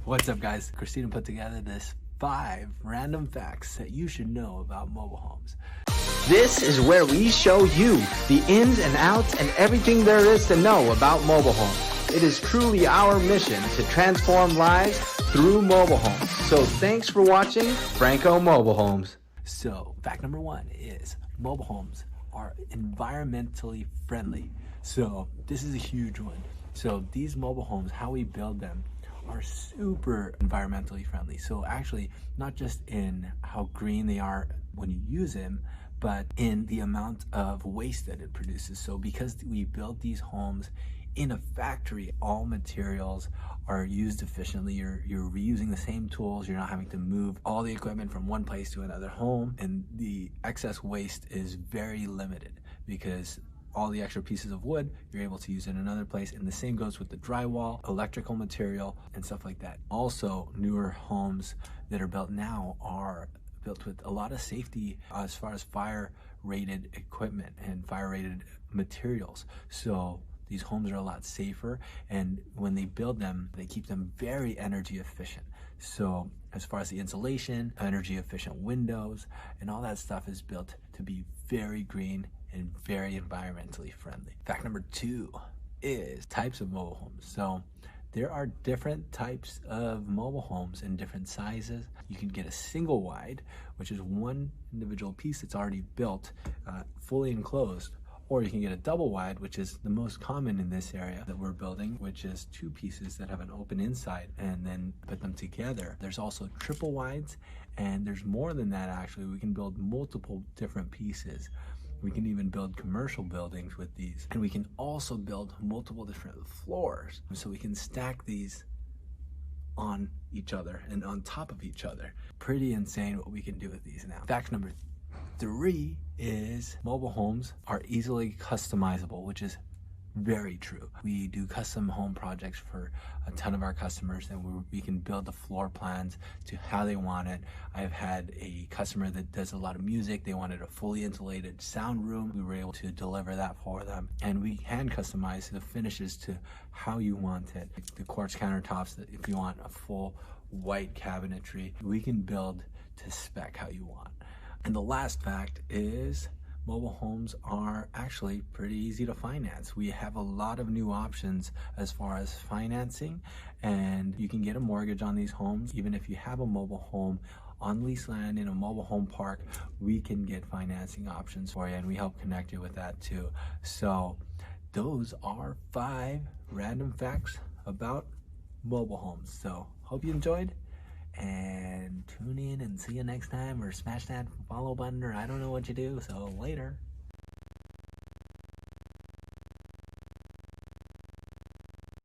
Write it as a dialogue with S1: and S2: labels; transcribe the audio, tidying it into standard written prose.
S1: What's up, guys? Christina put together this 5 random facts that you should know about mobile homes.
S2: This is where we show you the ins and outs and everything there is to know about mobile homes. It is truly our mission to transform lives through mobile homes. So thanks for watching Franco Mobile Homes.
S1: So, fact number 1 is mobile homes are environmentally friendly. So, this is a huge one. So, these mobile homes, how we build them, are super environmentally friendly. So actually, not just in how green they are when you use them, but in the amount of waste that it produces. So because we build these homes in a factory, all materials are used efficiently. You're reusing the same tools. You're not having to move all the equipment from one place to another home, and the excess waste is very limited because all the extra pieces of wood you're able to use in another place, and the same goes with the drywall, electrical material, and stuff like that. Also, newer homes that are built now are built with a lot of safety as far as fire rated equipment and fire rated materials. So these homes are a lot safer, and when they build them, they keep them very energy efficient. So as far as the insulation, energy efficient windows, and all that stuff is built to be very green and very environmentally friendly. Fact number 2 is types of mobile homes. So there are different types of mobile homes in different sizes. You can get a single wide, which is one individual piece that's already built, fully enclosed, or you can get a double wide, which is the most common in this area that we're building, which is 2 pieces that have an open inside and then put them together. There's also triple wides, and there's more than that actually. We can build multiple different pieces. We can even build commercial buildings with these, and we can also build multiple different floors. So we can stack these on each other and on top of each other. Pretty insane what we can do with these now. Fact number 3 is mobile homes are easily customizable, which is very true. We do custom home projects for a ton of our customers, and we can build the floor plans to how they want it. I've had a customer that does a lot of music. They wanted a fully insulated sound room. We were able to deliver that for them, and we hand customize the finishes to how you want it. Like the quartz countertops, that if you want a full white cabinetry, we can build to spec how you want. And the last fact is mobile homes are actually pretty easy to finance. We have a lot of new options as far as financing, and you can get a mortgage on these homes. Even if you have a mobile home on leased land in a mobile home park, we can get financing options for you, and we help connect you with that too. So those are 5 random facts about mobile homes. So hope you enjoyed, and tune in and see you next time, or smash that follow button, or I don't know what you do. So later.